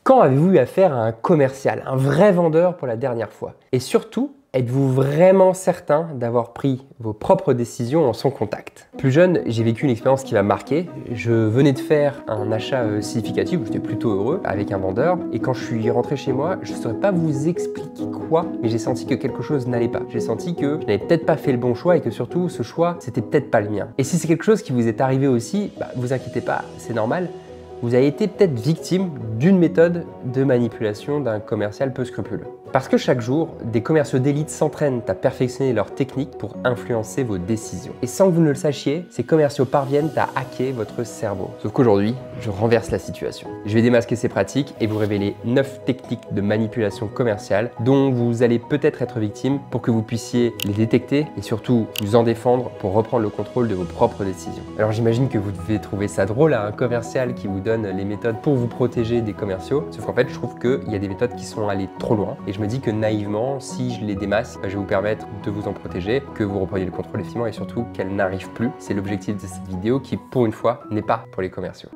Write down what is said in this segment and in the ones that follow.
Quand avez-vous eu affaire à un commercial, un vrai vendeur pour la dernière fois? Et surtout, êtes-vous vraiment certain d'avoir pris vos propres décisions en son contact? Plus jeune, j'ai vécu une expérience qui m'a marqué. Je venais de faire un achat significatif, où j'étais plutôt heureux, avec un vendeur. Et quand je suis rentré chez moi, je ne saurais pas vous expliquer quoi, mais j'ai senti que quelque chose n'allait pas. J'ai senti que je n'avais peut-être pas fait le bon choix et que surtout, ce choix, c'était peut-être pas le mien. Et si c'est quelque chose qui vous est arrivé aussi, vous inquiétez pas, c'est normal. Vous avez été peut-être victime d'une méthode de manipulation d'un commercial peu scrupuleux. Parce que chaque jour, des commerciaux d'élite s'entraînent à perfectionner leurs techniques pour influencer vos décisions. Et sans que vous ne le sachiez, ces commerciaux parviennent à hacker votre cerveau. Sauf qu'aujourd'hui, je renverse la situation. Je vais démasquer ces pratiques et vous révéler 9 techniques de manipulation commerciale dont vous allez peut-être être victime pour que vous puissiez les détecter et surtout vous en défendre pour reprendre le contrôle de vos propres décisions. Alors j'imagine que vous devez trouver ça drôle, un commercial qui vous donne les méthodes pour vous protéger des commerciaux. Sauf qu'en fait, je trouve qu'il y a des méthodes qui sont allées trop loin et je me dis que naïvement, si je les démasque, je vais vous permettre de vous en protéger, que vous repreniez le contrôle effectivement et surtout qu'elles n'arrivent plus. C'est l'objectif de cette vidéo qui, pour une fois, n'est pas pour les commerciaux.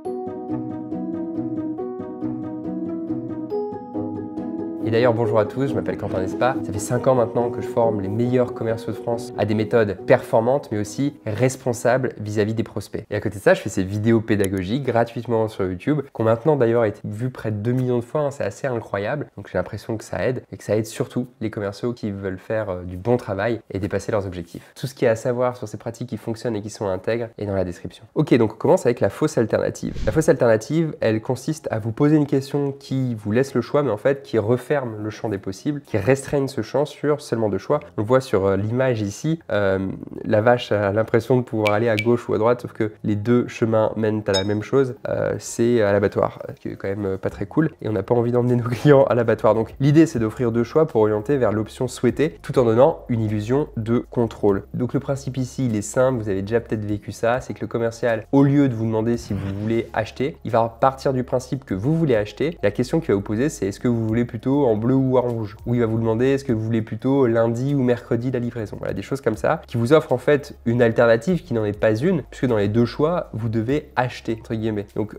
Et d'ailleurs, bonjour à tous, je m'appelle Quentin Nespa. Ça fait 5 ans maintenant que je forme les meilleurs commerciaux de France à des méthodes performantes, mais aussi responsables vis-à-vis des prospects. Et à côté de ça, je fais ces vidéos pédagogiques gratuitement sur YouTube, qui ont maintenant d'ailleurs été vues près de 2 millions de fois, c'est assez incroyable. Donc j'ai l'impression que ça aide, et que ça aide surtout les commerciaux qui veulent faire du bon travail et dépasser leurs objectifs. Tout ce qu'il y a à savoir sur ces pratiques qui fonctionnent et qui sont intègres est dans la description. Ok, donc on commence avec la fausse alternative. La fausse alternative, elle consiste à vous poser une question qui vous laisse le choix, mais en fait qui referme le champ des possibles, qui restreignent ce champ sur seulement 2 choix. On le voit sur l'image ici, la vache a l'impression de pouvoir aller à gauche ou à droite, sauf que les 2 chemins mènent à la même chose, c'est à l'abattoir, ce qui est quand même pas très cool, et on n'a pas envie d'emmener nos clients à l'abattoir. Donc l'idée c'est d'offrir 2 choix pour orienter vers l'option souhaitée, tout en donnant une illusion de contrôle. Donc le principe ici, il est simple, vous avez déjà peut-être vécu ça, c'est que le commercial, au lieu de vous demander si vous voulez acheter, il va partir du principe que vous voulez acheter. La question qu'il va vous poser, c'est est-ce que vous voulez plutôt en bleu ou en rouge? Ou il va vous demander est-ce que vous voulez plutôt lundi ou mercredi la livraison? Voilà, des choses comme ça qui vous offrent en fait une alternative qui n'en est pas une, puisque dans les 2 choix, vous devez acheter, entre guillemets. Donc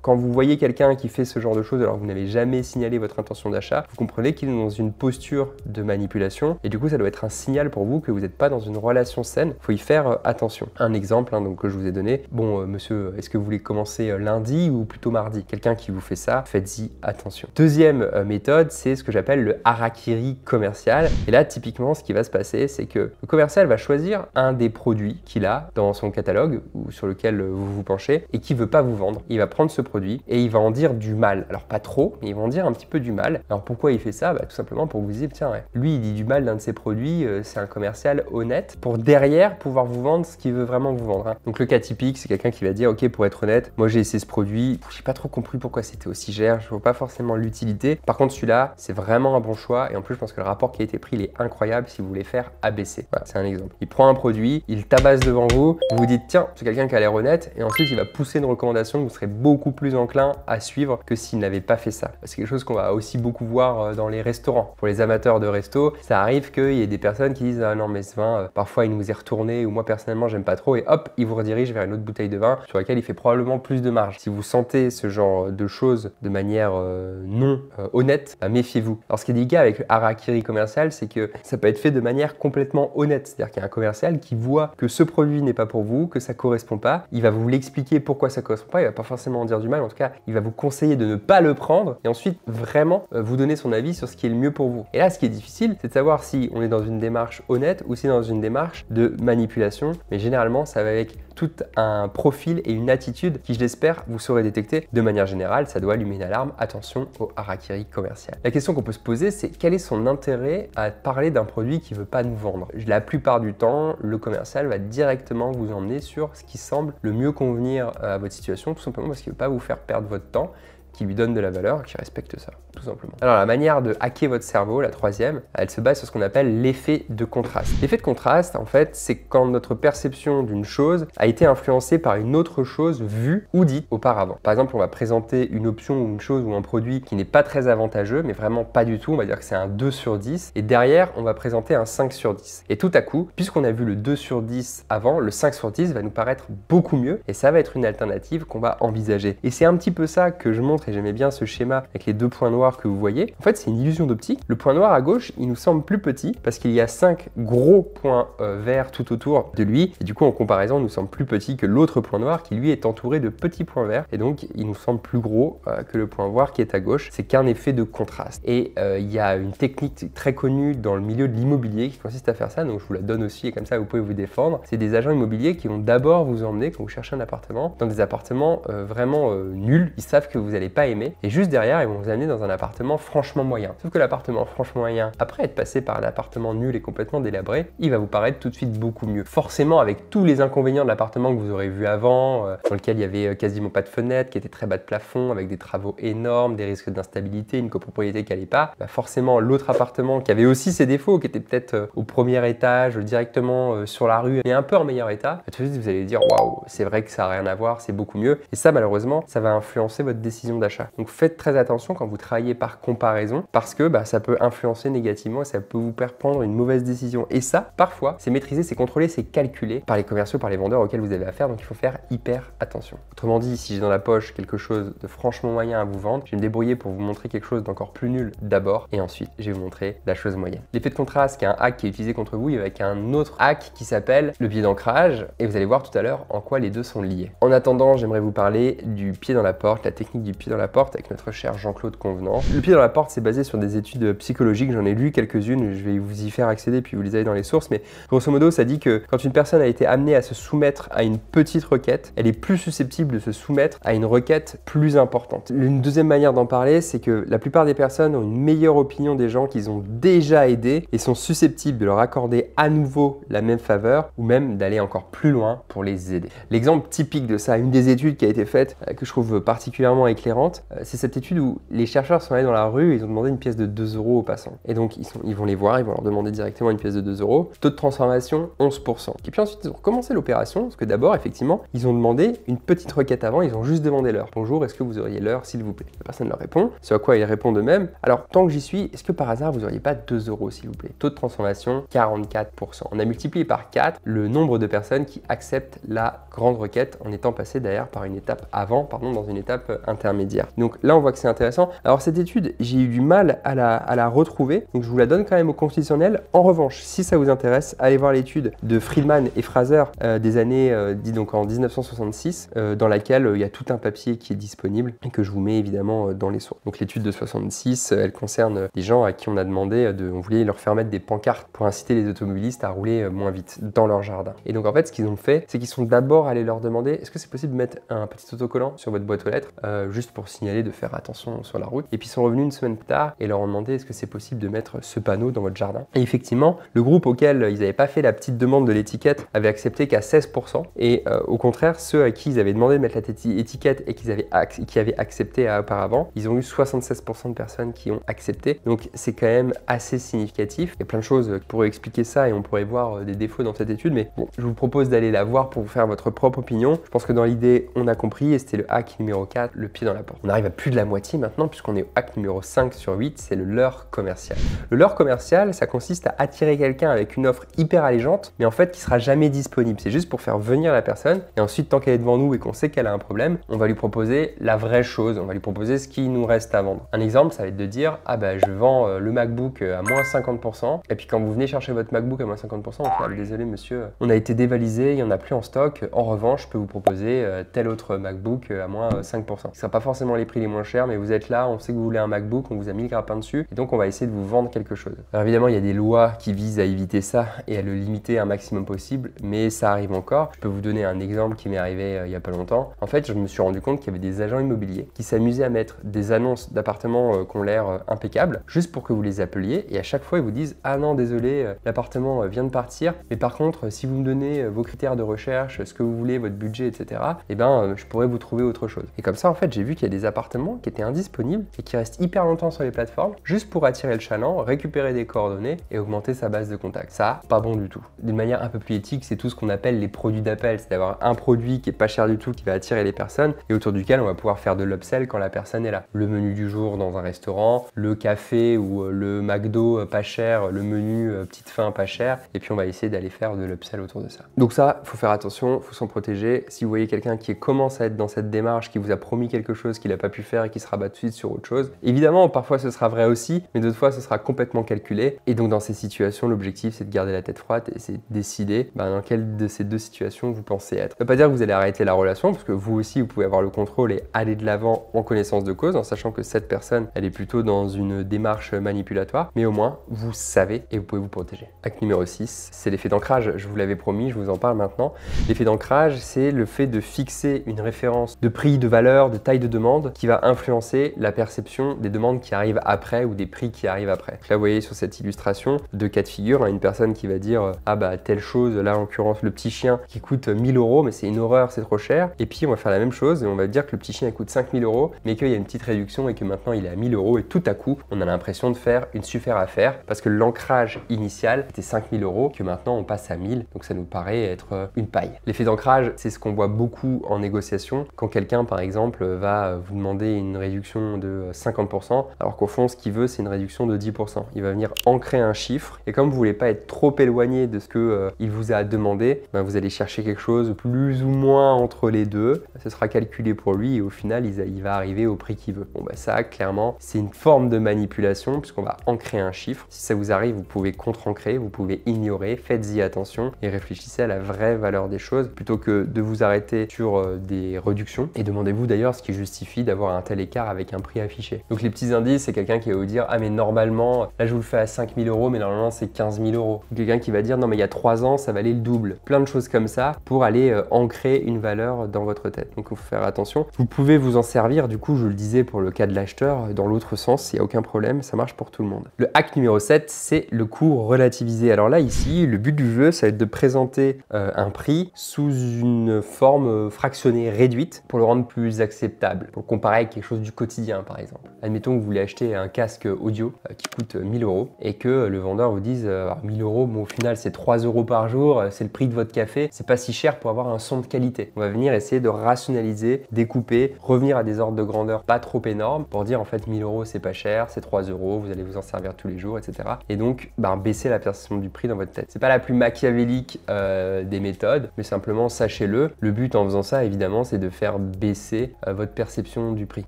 quand vous voyez quelqu'un qui fait ce genre de choses alors que vous n'avez jamais signalé votre intention d'achat, vous comprenez qu'il est dans une posture de manipulation et du coup ça doit être un signal pour vous que vous n'êtes pas dans une relation saine. Il faut y faire attention. Un exemple donc, que je vous ai donné, bon monsieur, est-ce que vous voulez commencer lundi ou plutôt mardi? Quelqu'un qui vous fait ça, faites-y attention. Deuxième méthode, c'est ce que j'appelle le harakiri commercial. Et là, typiquement, ce qui va se passer, c'est que le commercial va choisir un des produits qu'il a dans son catalogue ou sur lequel vous vous penchez et qui veut pas vous vendre. Il va prendre ce produit et il va en dire du mal. Alors pas trop, mais il va en dire un petit peu du mal. Alors pourquoi il fait ça? Tout simplement pour que vous disiez, tiens, ouais, lui il dit du mal d'un de ses produits, c'est un commercial honnête, pour derrière pouvoir vous vendre ce qu'il veut vraiment vous vendre. Donc le cas typique, c'est quelqu'un qui va dire, ok, pour être honnête, moi j'ai essayé ce produit, j'ai pas trop compris pourquoi c'était aussi cher, je vois pas forcément l'utilité. Par contre celui-là, c'est vraiment un bon choix et en plus je pense que le rapport qui a été pris il est incroyable si vous voulez faire ABC. Voilà, c'est un exemple. Il prend un produit, il tabasse devant vous, vous vous dites tiens, c'est quelqu'un qui a l'air honnête et ensuite il va pousser une recommandation que vous serez beaucoup plus enclin à suivre que s'il n'avait pas fait ça. C'est quelque chose qu'on va aussi beaucoup voir dans les restaurants. Pour les amateurs de resto, ça arrive qu'il y ait des personnes qui disent ah non mais ce vin, parfois il nous est retourné ou moi personnellement j'aime pas trop et hop, il vous redirige vers une autre bouteille de vin sur laquelle il fait probablement plus de marge. Si vous sentez ce genre de choses de manière non honnête, méfiez-vous. Alors ce qui est délicat avec le harakiri commercial, c'est que ça peut être fait de manière complètement honnête. C'est-à-dire qu'il y a un commercial qui voit que ce produit n'est pas pour vous, que ça correspond pas. Il va vous l'expliquer pourquoi ça correspond pas. Il va pas forcément en dire du mal. En tout cas, il va vous conseiller de ne pas le prendre et ensuite vraiment vous donner son avis sur ce qui est le mieux pour vous. Et là, ce qui est difficile, c'est de savoir si on est dans une démarche honnête ou si dans une démarche de manipulation. Mais généralement, ça va avec tout un profil et une attitude qui, je l'espère, vous saurez détecter. De manière générale, ça doit allumer une alarme. Attention au harakiri commercial. La question qu'on peut se poser, c'est quel est son intérêt à parler d'un produit qui ne veut pas nous vendre? La plupart du temps, le commercial va directement vous emmener sur ce qui semble le mieux convenir à votre situation, tout simplement parce qu'il ne veut pas vous faire perdre votre temps, qui lui donne de la valeur, qui respecte ça, tout simplement. Alors la manière de hacker votre cerveau, la troisième, elle se base sur ce qu'on appelle l'effet de contraste. L'effet de contraste, en fait, c'est quand notre perception d'une chose a été influencée par une autre chose vue ou dite auparavant. Par exemple, on va présenter une option ou une chose ou un produit qui n'est pas très avantageux, mais vraiment pas du tout, on va dire que c'est un 2 sur 10, et derrière, on va présenter un 5 sur 10. Et tout à coup, puisqu'on a vu le 2 sur 10 avant, le 5 sur 10 va nous paraître beaucoup mieux, et ça va être une alternative qu'on va envisager. Et c'est un petit peu ça que je montre montre et j'aimais bien ce schéma avec les deux points noirs que vous voyez. En fait, c'est une illusion d'optique. Le point noir à gauche, il nous semble plus petit parce qu'il y a 5 gros points verts tout autour de lui. Et du coup, en comparaison, il nous semble plus petit que l'autre point noir qui, lui, est entouré de petits points verts. Et donc, il nous semble plus gros que le point noir qui est à gauche. C'est qu'un effet de contraste. Et il y a une technique très connue dans le milieu de l'immobilier qui consiste à faire ça. Donc, je vous la donne aussi et comme ça, vous pouvez vous défendre. C'est des agents immobiliers qui vont d'abord vous emmener, quand vous cherchez un appartement, dans des appartements vraiment nuls. Ils savent que vous n'allez pas aimer. Et juste derrière, ils vont vous amener dans un appartement franchement moyen. Sauf que l'appartement franchement moyen, après être passé par l'appartement nul et complètement délabré, il va vous paraître tout de suite beaucoup mieux. Forcément, avec tous les inconvénients de l'appartement que vous aurez vu avant, dans lequel il y avait quasiment pas de fenêtre, qui était très bas de plafond, avec des travaux énormes, des risques d'instabilité, une copropriété qui n'allait pas, bah forcément l'autre appartement qui avait aussi ses défauts, qui était peut-être au premier étage, directement sur la rue, et un peu en meilleur état, tout de suite vous allez dire waouh, c'est vrai que ça n'a rien à voir, c'est beaucoup mieux. Et ça, malheureusement, ça va influencer votre décision d'achat. Donc faites très attention quand vous travaillez par comparaison, parce que ça peut influencer négativement et ça peut vous faire prendre une mauvaise décision. Et ça, parfois, c'est maîtrisé, c'est contrôlé, c'est calculé par les commerciaux, par les vendeurs auxquels vous avez affaire. Donc il faut faire hyper attention. Autrement dit, si j'ai dans la poche quelque chose de franchement moyen à vous vendre, je vais me débrouiller pour vous montrer quelque chose d'encore plus nul d'abord, et ensuite je vais vous montrer la chose moyenne. L'effet de contraste, qui est un hack qui est utilisé contre vous, avec un autre hack qui s'appelle le biais d'ancrage, et vous allez voir tout à l'heure en quoi les deux sont liés. En attendant, j'aimerais vous parler du pied dans la porte, la technique du pied dans la porte avec notre cher Jean-Claude Convenant. Le pied dans la porte, c'est basé sur des études psychologiques, j'en ai lu quelques-unes, je vais vous y faire accéder puis vous les avez dans les sources, mais grosso modo, ça dit que quand une personne a été amenée à se soumettre à une petite requête, elle est plus susceptible de se soumettre à une requête plus importante. Une deuxième manière d'en parler, c'est que la plupart des personnes ont une meilleure opinion des gens qu'ils ont déjà aidés et sont susceptibles de leur accorder à nouveau la même faveur ou même d'aller encore plus loin pour les aider. L'exemple typique de ça, une des études qui a été faite, que je trouve particulièrement éclairante, c'est cette étude où les chercheurs sont allés dans la rue et ils ont demandé une pièce de 2 € aux passants. Et donc ils vont les voir, ils vont leur demander directement une pièce de 2 €. Taux de transformation 11%. Et puis ensuite ils ont recommencé l'opération parce que d'abord effectivement ils ont demandé une petite requête avant, ils ont juste demandé l'heure. Bonjour, est-ce que vous auriez l'heure s'il vous plaît? La personne leur répond, ce à quoi ils répondent eux-mêmes. Alors tant que j'y suis, est-ce que par hasard vous auriez pas 2 € s'il vous plaît? Taux de transformation 44%. On a multiplié par 4 le nombre de personnes qui acceptent la grande requête en étant passé d'ailleurs par une étape avant, dans une étape intermédiaire. Donc là on voit que c'est intéressant. Alors cette étude, j'ai eu du mal à la retrouver, donc je vous la donne quand même au conditionnel. En revanche, si ça vous intéresse, allez voir l'étude de Friedman et Fraser des années donc en 1966, dans laquelle il y a tout un papier qui est disponible et que je vous mets évidemment dans les sources. Donc l'étude de 66, elle concerne des gens à qui on a demandé on voulait leur faire mettre des pancartes pour inciter les automobilistes à rouler moins vite dans leur jardin. Et donc en fait, ce qu'ils ont fait, c'est qu'ils sont d'abord allés leur demander est-ce que c'est possible de mettre un petit autocollant sur votre boîte aux lettres, juste pour signaler de faire attention sur la route. Et puis ils sont revenus une semaine plus tard et leur ont demandé est-ce que c'est possible de mettre ce panneau dans votre jardin. Et effectivement, le groupe auquel ils n'avaient pas fait la petite demande de l'étiquette avait accepté qu'à 16%. Et au contraire, ceux à qui ils avaient demandé de mettre l'étiquette et qui avaient accepté auparavant, ils ont eu 76% de personnes qui ont accepté. Donc c'est quand même assez significatif. Il y a plein de choses qui pourraient expliquer ça et on pourrait voir des défauts dans cette étude, mais bon, je vous propose d'aller la voir pour vous faire votre propre opinion. Je pense que dans l'idée, on a compris et c'était le hack numéro 4, le pied dans la porte. On arrive à plus de la moitié maintenant puisqu'on est au hack numéro 5 sur 8, c'est le leurre commercial. Le leurre commercial, ça consiste à attirer quelqu'un avec une offre hyper allégeante, mais en fait qui sera jamais disponible. C'est juste pour faire venir la personne et ensuite, tant qu'elle est devant nous et qu'on sait qu'elle a un problème, on va lui proposer la vraie chose, on va lui proposer ce qui nous reste à vendre. Un exemple, ça va être de dire ah bah je vends le MacBook à moins 50% et puis quand vous venez chercher votre MacBook à moins 50%, on fait ah, désolé monsieur, on a été dévalisé, il n'y en a plus en stock. En revanche, je peux vous proposer tel autre MacBook à moins 5%. Ce ne sera pas forcément les prix les moins chers, mais vous êtes là, on sait que vous voulez un MacBook, on vous a mis le grappin dessus et donc on va essayer de vous vendre quelque chose. Alors évidemment, il y a des lois qui visent à éviter ça et à le limiter un maximum possible, mais ça arrive encore. Je peux vous donner un exemple qui m'est arrivé il n'y a pas longtemps. En fait, je me suis rendu compte qu'il y avait des agents immobiliers qui s'amusaient à mettre des annonces d'appartements qui ont l'air impeccables, juste pour que vous les appeliez et à chaque fois ils vous disent ah non désolé, l'appartement vient de partir, mais par contre si vous me donnez vos critères de recherche, ce que vous voulez, votre budget, etc., eh ben je pourrais vous trouver autre chose. Et comme ça en fait j'ai vu qu'il y a des appartements qui étaient indisponibles et qui restent hyper longtemps sur les plateformes juste pour attirer le chaland, récupérer des coordonnées et augmenter sa base de contact. Ça, pas bon du tout. D'une manière un peu plus éthique, c'est tout ce qu'on appelle les produits d'appel, c'est d'avoir un produit qui est pas cher du tout, qui va attirer les personnes et autour duquel on va pouvoir faire de l'upsell quand la personne est là. Le menu du jour dans un restaurant, le café ou le McDo pas cher, le menu petite faim pas cher, et puis on va essayer d'aller faire de l'upsell autour de ça. Donc ça, il faut faire attention, il faut s'en protéger. Si vous voyez quelqu'un qui commence à être dans cette démarche, qui vous a promis quelque chose chose qu'il n'a pas pu faire et qu'il se rabat tout de suite sur autre chose. Évidemment, parfois ce sera vrai aussi, mais d'autres fois ce sera complètement calculé. Et donc dans ces situations, l'objectif c'est de garder la tête froide et c'est de décider dans quelle de ces deux situations vous pensez être. Ça ne veut pas dire que vous allez arrêter la relation, parce que vous aussi vous pouvez avoir le contrôle et aller de l'avant en connaissance de cause, en sachant que cette personne, elle est plutôt dans une démarche manipulatoire, mais au moins vous savez et vous pouvez vous protéger. Acte numéro 6, c'est l'effet d'ancrage. Je vous l'avais promis, je vous en parle maintenant. L'effet d'ancrage, c'est le fait de fixer une référence de prix, de valeur, de taille de demande qui va influencer la perception des demandes qui arrivent après ou des prix qui arrivent après. Donc là, vous voyez sur cette illustration, deux cas de figure, une personne qui va dire ah bah telle chose, là en l'occurrence le petit chien qui coûte 1000 €, mais c'est une horreur, c'est trop cher. Et puis on va faire la même chose et on va dire que le petit chien il coûte 5000 €, mais qu'il y a une petite réduction et que maintenant il est à 1000 € et tout à coup on a l'impression de faire une super affaire parce que l'ancrage initial était 5000 €, que maintenant on passe à 1000, donc ça nous paraît être une paille. L'effet d'ancrage, c'est ce qu'on voit beaucoup en négociation quand quelqu'un par exemple va vous demander une réduction de 50%, alors qu'au fond ce qu'il veut c'est une réduction de 10%. Il va venir ancrer un chiffre et comme vous voulez pas être trop éloigné de ce que il vous a demandé, vous allez chercher quelque chose plus ou moins entre les deux, ce sera calculé pour lui et au final il va arriver au prix qu'il veut. Bon ça clairement c'est une forme de manipulation puisqu'on va ancrer un chiffre. Si ça vous arrive, vous pouvez contre-ancrer, vous pouvez ignorer, faites-y attention et réfléchissez à la vraie valeur des choses plutôt que de vous arrêter sur des réductions et demandez-vous d'ailleurs ce qui justifie d'avoir un tel écart avec un prix affiché. Donc les petits indices, c'est quelqu'un qui va vous dire ah mais normalement là je vous le fais à 5000 € mais normalement c'est 15 000 €. Quelqu'un qui va dire non mais il y a 3 ans ça valait le double. Plein de choses comme ça pour aller ancrer une valeur dans votre tête. Donc il faut faire attention. Vous pouvez vous en servir, du coup je le disais pour le cas de l'acheteur, dans l'autre sens, il n'y a aucun problème, ça marche pour tout le monde. Le hack numéro 7, c'est le coût relativisé. Alors là ici, le but du jeu, ça va être de présenter un prix sous une forme fractionnée, réduite, pour le rendre plus acceptable, pour le comparer avec quelque chose du quotidien par exemple. Admettons que vous voulez acheter un casque audio qui coûte 1000 € et que le vendeur vous dise 1000 €, bon au final c'est 3 € par jour, c'est le prix de votre café, c'est pas si cher pour avoir un son de qualité. On va venir essayer de rationaliser, découper, revenir à des ordres de grandeur pas trop énormes pour dire en fait 1000 € c'est pas cher, c'est 3 €, vous allez vous en servir tous les jours, etc. Et donc baisser la perception du prix dans votre tête. C'est pas la plus machiavélique des méthodes, mais simplement sachez-le. Le but en faisant ça évidemment c'est de faire baisser votre perception du prix.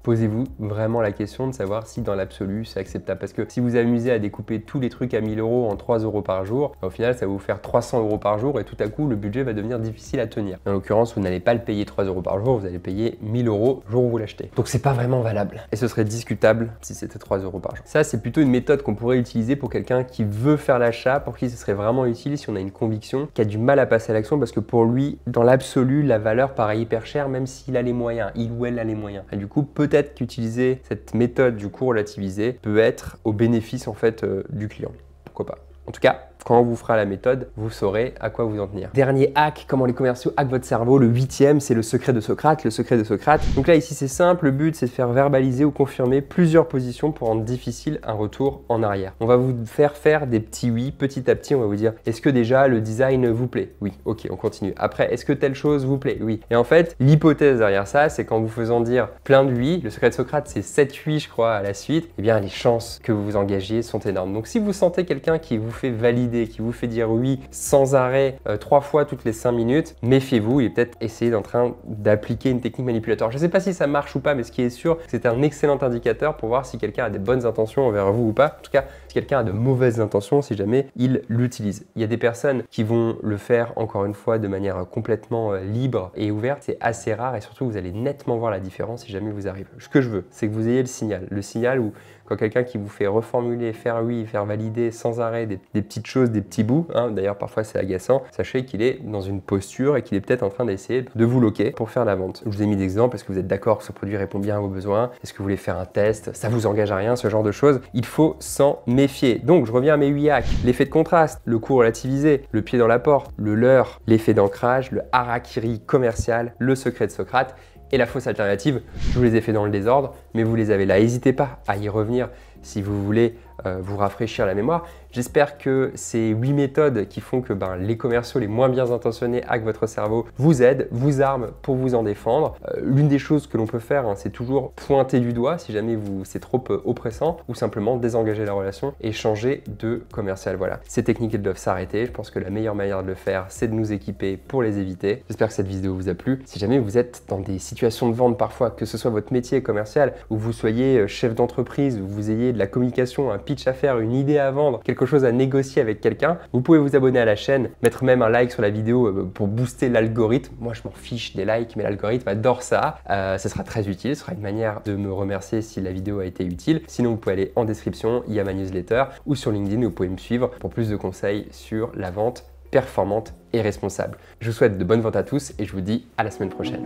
Posez-vous vraiment la question de savoir si dans l'absolu c'est acceptable parce que si vous amusez à découper tous les trucs à 1000 € en 3 € par jour, au final ça va vous faire 300 € par jour et tout à coup le budget va devenir difficile à tenir. En l'occurrence vous n'allez pas le payer 3 € par jour, vous allez payer 1000 € le jour où vous l'achetez. Donc c'est pas vraiment valable et ce serait discutable si c'était 3 € par jour. Ça c'est plutôt une méthode qu'on pourrait utiliser pour quelqu'un qui veut faire l'achat, pour qui ce serait vraiment utile si on a une conviction, qui a du mal à passer à l'action parce que pour lui dans l'absolu la valeur paraît hyper chère même s'il a les moyens, il ou elle a les moyens. Et du coup peut-être qu'utiliser cette méthode du coût relativisé peut être au bénéfice en fait du client. Pourquoi pas. En tout cas, quand on vous fera la méthode, vous saurez à quoi vous en tenir. Dernier hack, comment les commerciaux hackent votre cerveau. Le 8e, c'est le secret de Socrate. Le secret de Socrate. Donc là, ici, c'est simple. Le but, c'est de faire verbaliser ou confirmer plusieurs positions pour rendre difficile un retour en arrière. On va vous faire faire des petits oui. Petit à petit, on va vous dire, est-ce que déjà le design vous plaît? Oui. Ok, on continue. Après, est-ce que telle chose vous plaît? Oui. Et en fait, l'hypothèse derrière ça, c'est qu'en vous faisant dire plein de oui, le secret de Socrate, c'est 7 oui, je crois, à la suite, eh bien, les chances que vous vous engagiez sont énormes. Donc, si vous sentez quelqu'un qui vous fait valider, qui vous fait dire oui sans arrêt 3 fois toutes les 5 minutes, méfiez-vous, il est peut-être essayé en train d'appliquer une technique manipulatoire. Je ne sais pas si ça marche ou pas, mais ce qui est sûr, c'est un excellent indicateur pour voir si quelqu'un a des bonnes intentions envers vous ou pas. En tout cas, si quelqu'un a de mauvaises intentions, si jamais il l'utilise. Il y a des personnes qui vont le faire, encore une fois, de manière complètement libre et ouverte. C'est assez rare et surtout, vous allez nettement voir la différence si jamais vous arrive. Ce que je veux, c'est que vous ayez le signal. Le signal où quand quelqu'un qui vous fait reformuler, faire oui, faire valider sans arrêt des petites choses, des petits bouts, d'ailleurs parfois c'est agaçant, sachez qu'il est dans une posture et qu'il est peut-être en train d'essayer de vous loquer pour faire la vente. Je vous ai mis des exemples, est-ce que vous êtes d'accord que ce produit répond bien à vos besoins? Est-ce que vous voulez faire un test? Ça vous engage à rien, ce genre de choses. Il faut s'en méfier. Donc je reviens à mes 8 hacks. L'effet de contraste, le coût relativisé, le pied dans la porte, le leurre, l'effet d'ancrage, le harakiri commercial, le secret de Socrate et la fausse alternative. Je vous les ai fait dans le désordre, mais vous les avez là. N'hésitez pas à y revenir si vous voulez vous rafraîchir la mémoire. J'espère que ces 8 méthodes qui font que les commerciaux les moins bien intentionnés hackent votre cerveau vous aident, vous arment pour vous en défendre. L'une des choses que l'on peut faire, c'est toujours pointer du doigt si jamais c'est trop oppressant, ou simplement désengager la relation et changer de commercial. Voilà, ces techniques, elles doivent s'arrêter. Je pense que la meilleure manière de le faire, c'est de nous équiper pour les éviter. J'espère que cette vidéo vous a plu. Si jamais vous êtes dans des situations de vente parfois, que ce soit votre métier commercial, ou vous soyez chef d'entreprise, ou vous ayez de la communication, un pitch à faire, une idée à vendre, quelque chose à négocier avec quelqu'un, vous pouvez vous abonner à la chaîne, mettre même un like sur la vidéo pour booster l'algorithme. Moi, je m'en fiche des likes, mais l'algorithme adore ça. Ça sera très utile, ce sera une manière de me remercier si la vidéo a été utile. Sinon, vous pouvez aller en description, il y a ma newsletter, ou sur LinkedIn, vous pouvez me suivre pour plus de conseils sur la vente performante et responsable. Je vous souhaite de bonnes ventes à tous et je vous dis à la semaine prochaine.